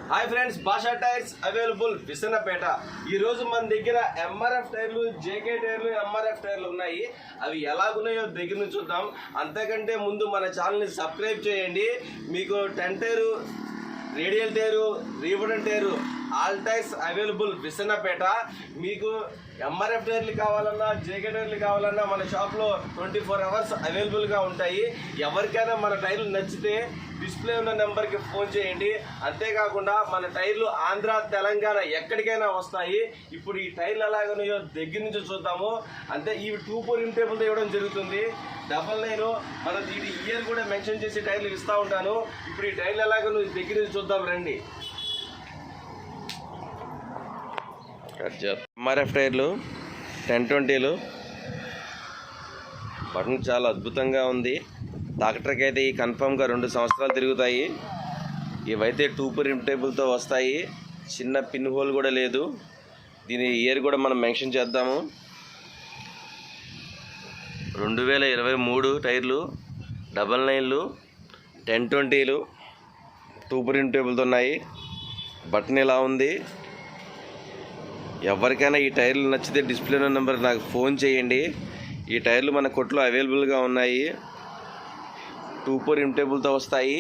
Hi friends, భాషా tyres available Visannapeta. ఈ రోజు మన దగ్గర ఎంఆర్ఎఫ్ టైర్లు, జేకే టైర్లు, ఎంఆర్ఎఫ్ టైర్లు ఉన్నాయి. అవి ఎలాగున్నాయో దగ్గర నుంచి చూద్దాం. అంతకంటే ముందు మన ఛానల్ని సబ్స్క్రైబ్ చేయండి. మీకు 10 టైరు, రేడియల్ టైరు, రీబటన్ tyre, all tyres available Vissannapeta. మీకు ఎంఆర్ఎఫ్ టైర్లు కావాలన్నా, జేకే టైర్లు కావాలన్నా మన షాప్లో 24 అవర్స్ అవైలబుల్గా ఉంటాయి. ఎవరికైనా మన టైర్లు నచ్చితే డిస్ప్లే ఉన్న నెంబర్కి ఫోన్ చేయండి. అంతేకాకుండా మన టైర్లు ఆంధ్ర, తెలంగాణ ఎక్కడికైనా వస్తాయి. ఇప్పుడు ఈ టైర్లు ఎలాగన్నాయో దగ్గర నుంచి చూద్దాము. అంతే, ఇవి 2 రిమ్ టేబుల్తో ఇవ్వడం జరుగుతుంది. 99 మన దీని ఇయర్ కూడా మెన్షన్ చేసి టైర్లు ఇస్తూ ఉంటాను. ఇప్పుడు ఈ టైర్లు ఎలాగో దగ్గర నుంచి చూద్దాం రండి. ఎంఆర్ఎఫ్ టైర్లు 1020లు, బటన్ చాలా అద్భుతంగా ఉంది. డాక్టర్కి అయితే ఈ కన్ఫామ్గా 2 సంవత్సరాలు తిరుగుతాయి. ఇవైతే 2 రిమ్ టేబుల్తో వస్తాయి. చిన్న పిన్ హోల్ కూడా లేదు. దీని ఇయర్ కూడా మనం మెన్షన్ చేద్దాము. 2023 టైర్లు, 99లు, 1020లు, 2 రిమ్ టేబుల్తో ఉన్నాయి. బటన్ ఇలా ఉంది. ఎవరికైనా ఈ టైర్లు నచ్చితే డిస్ప్లే ఉన్న నెంబర్ నాకు ఫోన్ చేయండి. ఈ టైర్లు మన కొట్లో అవైలబుల్గా ఉన్నాయి. 2 రిమ్ టేబుల్తో వస్తాయి.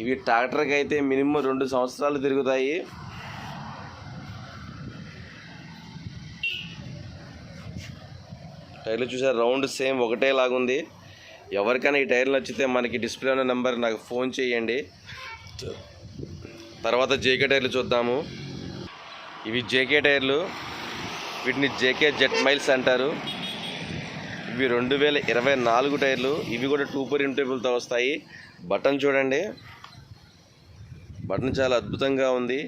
ఇవి ట్రాక్టర్కి అయితే మినిమం 2 సంవత్సరాలు తిరుగుతాయి. టైర్లు చూసారు, రౌండ్ సేమ్ ఒకటే లాగుంది. ఎవరికైనా ఈ టైర్లు నచ్చితే మనకి డిస్ప్లే ఉన్న నెంబర్ నాకు ఫోన్ చేయండి. తర్వాత జేకే టైర్లు చూద్దాము. ఇవి జేకే టైర్లు, వీటిని జేకే జెట్ మైల్స్ అంటారు. ఇవి 2024 టైర్లు. ఇవి కూడా 2 రిమ్ టేబుల్తో వస్తాయి. బటన్ చూడండి, బటన్ చాలా అద్భుతంగా ఉంది.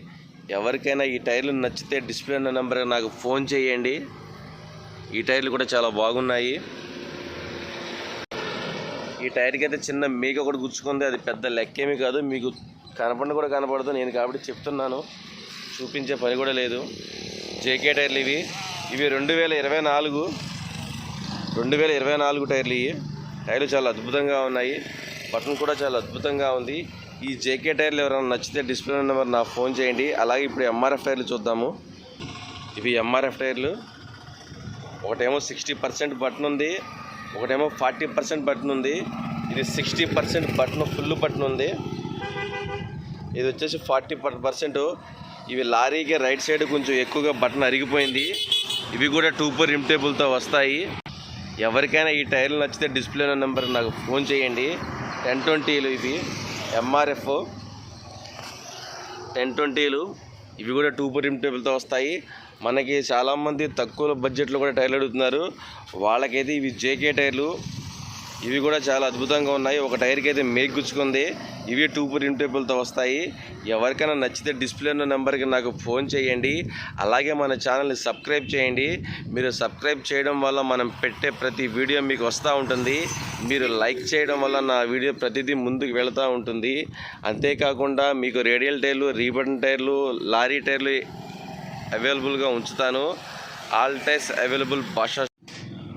ఎవరికైనా ఈ టైర్లు నచ్చితే డిస్ప్లే ఉన్న నెంబర్ నాకు ఫోన్ చేయండి. ఈ టైర్లు కూడా చాలా బాగున్నాయి. ఈ టైర్కి అయితే చిన్న మేక కూడా గుచ్చుకుంది. అది పెద్ద లెక్కేమీ కాదు, మీకు కనపడదు. నేను కాబట్టి చెప్తున్నాను, చూపించే పని కూడా లేదు. జేకే టైర్లు ఇవి 2024 టైర్లు. ఇవి టైర్లు చాలా అద్భుతంగా ఉన్నాయి. బటన్ కూడా చాలా అద్భుతంగా ఉంది. ఈ జేకే టైర్లు ఎవరైనా నచ్చితే డిస్ప్లే నెంబర్ నాకు ఫోన్ చేయండి. అలాగే ఇప్పుడు ఎంఆర్ఎఫ్ టైర్లు చూద్దాము. ఇవి ఎంఆర్ఎఫ్ టైర్లు. ఒకటేమో 60% బటన్ ఉంది, ఒకటేమో 40% బటన్ ఉంది. ఇది 60% బటన్, ఫుల్ బటన్ ఉంది. ఇది వచ్చేసి 40%. ఇవి లారీకి రైట్ సైడ్ కొంచెం ఎక్కువగా బటన్ అరిగిపోయింది. ఇవి కూడా 2 రిమ్ టేబుల్తో వస్తాయి. ఎవరికైనా ఈ టైర్లు నచ్చితే డిస్ప్లే నెంబర్ నాకు ఫోన్ చేయండి. 1020లు, ఇవి ఎంఆర్ఎఫ్ 1020లు. ఇవి కూడా 2 రిమ్ టేబుల్తో వస్తాయి. మనకి చాలామంది తక్కువ బడ్జెట్లో కూడా టైర్లు అడుగుతున్నారు. వాళ్ళకైతే ఇవి జేకే టైర్లు. ఇవి కూడా చాలా అద్భుతంగా ఉన్నాయి. ఒక టైర్కి అయితే మేక్ గుచ్చుకుంది. ఇవి 2 రిమ్ టేబుల్తో వస్తాయి. ఎవరికైనా నచ్చితే డిస్ప్లే ఉన్న నెంబర్కి నాకు ఫోన్ చేయండి. అలాగే మన ఛానల్ని సబ్స్క్రైబ్ చేయండి. మీరు సబ్స్క్రైబ్ చేయడం వల్ల మనం పెట్టే ప్రతి వీడియో మీకు వస్తూ ఉంటుంది. మీరు లైక్ చేయడం వల్ల నా వీడియో ప్రతిదీ ముందుకు వెళుతూ ఉంటుంది. అంతేకాకుండా మీకు రేడియల్ టైర్లు, రీబటన్ టైర్లు, లారీ టైర్లు అవైలబుల్గా ఉంచుతాను. ఆల్ టైర్స్ అవైలబుల్ భాషా.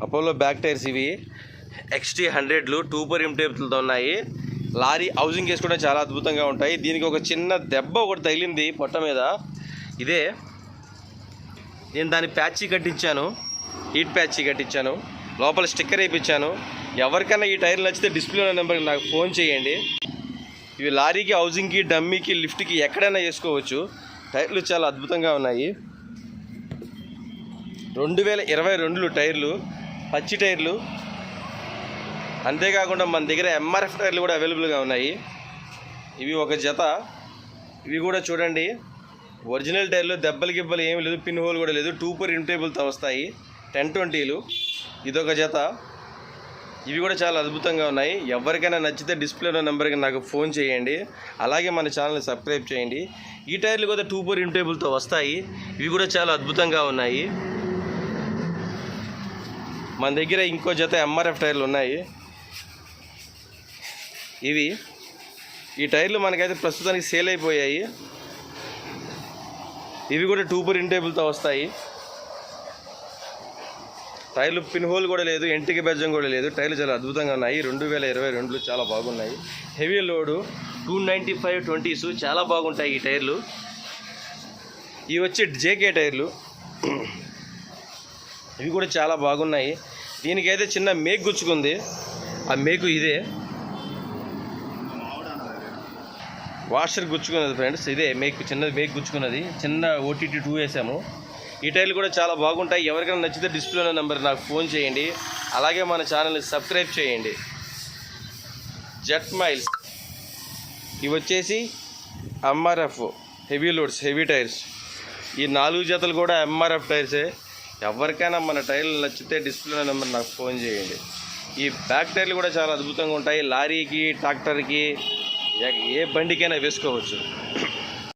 అపోలో బ్యాక్ టైర్స్ ఇవి XT100లు 2 రిమ్ టేబుల్తో ఉన్నాయి. లారీ హౌసింగ్ కేసు కూడా చాలా అద్భుతంగా ఉంటాయి. దీనికి ఒక చిన్న దెబ్బ ఒకటి తగిలింది పొట్ట మీద. ఇదే నేను దాన్ని ప్యాచీ కట్టించాను, హీట్ ప్యాచీ కట్టించాను, లోపల స్టిక్కర్ వేయించాను. ఎవరికైనా ఈ టైర్లు నచ్చితే డిస్ప్లే నెంబర్కి నాకు ఫోన్ చేయండి. ఇవి లారీకి, హౌసింగ్కి, డమ్మీకి, లిఫ్ట్కి ఎక్కడైనా వేసుకోవచ్చు. టైర్లు చాలా అద్భుతంగా ఉన్నాయి. 2022 టైర్లు, పచ్చి టైర్లు. అంతేకాకుండా మన దగ్గర ఎంఆర్ఎఫ్ టైర్లు కూడా అవైలబుల్గా ఉన్నాయి. ఇవి ఒక జత. ఇవి కూడా చూడండి, ఒరిజినల్ టైర్లు, దెబ్బలు గిబ్బలు ఏమీ లేదు, పిన్ హోల్ కూడా లేదు. 2 రిమ్ టేబుల్తో వస్తాయి. 1020లు, ఇదొక జత. ఇవి కూడా చాలా అద్భుతంగా ఉన్నాయి. ఎవరికైనా నచ్చితే డిస్ప్లే నెంబర్కి నాకు ఫోన్ చేయండి. అలాగే మన ఛానల్ని సబ్స్క్రైబ్ చేయండి. ఈ టైర్లు కూడా 2 రిమ్ టేబుల్తో వస్తాయి. ఇవి కూడా చాలా అద్భుతంగా ఉన్నాయి. మన దగ్గర ఇంకో జత ఎంఆర్ఎఫ్ టైర్లు ఉన్నాయి. ఈ టైర్లు మనకైతే ప్రస్తుతానికి సేల్ అయిపోయాయి. ఇవి కూడా 2 రిమ్ టేబుల్తో వస్తాయి. టైర్లు పిన్ హోల్ కూడా లేదు, ఎంటికి బెజ్జం కూడా లేదు. టైర్లు చాలా అద్భుతంగా ఉన్నాయి. 2022 చాలా బాగున్నాయి. హెవీ లోడు 295 20s చాలా బాగుంటాయి ఈ టైర్లు. ఇవి వచ్చి జేకే టైర్లు, ఇవి కూడా చాలా బాగున్నాయి. దీనికైతే చిన్న మేక్ గుచ్చుకుంది, ఆ మేకు ఇదే వాషర్ గుచ్చుకున్నది ఫ్రెండ్స్, ఇదే మేక్, చిన్నది మేక్ గుచ్చుకున్నది. చిన్న OTT 2 వేసాము. ఈ టైర్లు కూడా చాలా బాగుంటాయి. ఎవరికైనా నచ్చితే డిస్ప్లేలో నెంబర్ నాకు ఫోన్ చేయండి. అలాగే మన ఛానల్ని సబ్స్క్రైబ్ చేయండి. జెట్ మైల్స్ ఇవి వచ్చేసి MRF heavy loads, heavy tyres. ఈ 4 జతలు కూడా MRF టైర్సే. ఎవరికైనా మన టైర్లు నచ్చితే డిస్ప్లే నెంబర్ నాకు ఫోన్ చేయండి. ఈ బ్యాక్ టైర్లు కూడా చాలా అద్భుతంగా ఉంటాయి. లారీకి, ట్రాక్టర్కి, ఏ బండికైనా వేసుకోవచ్చు.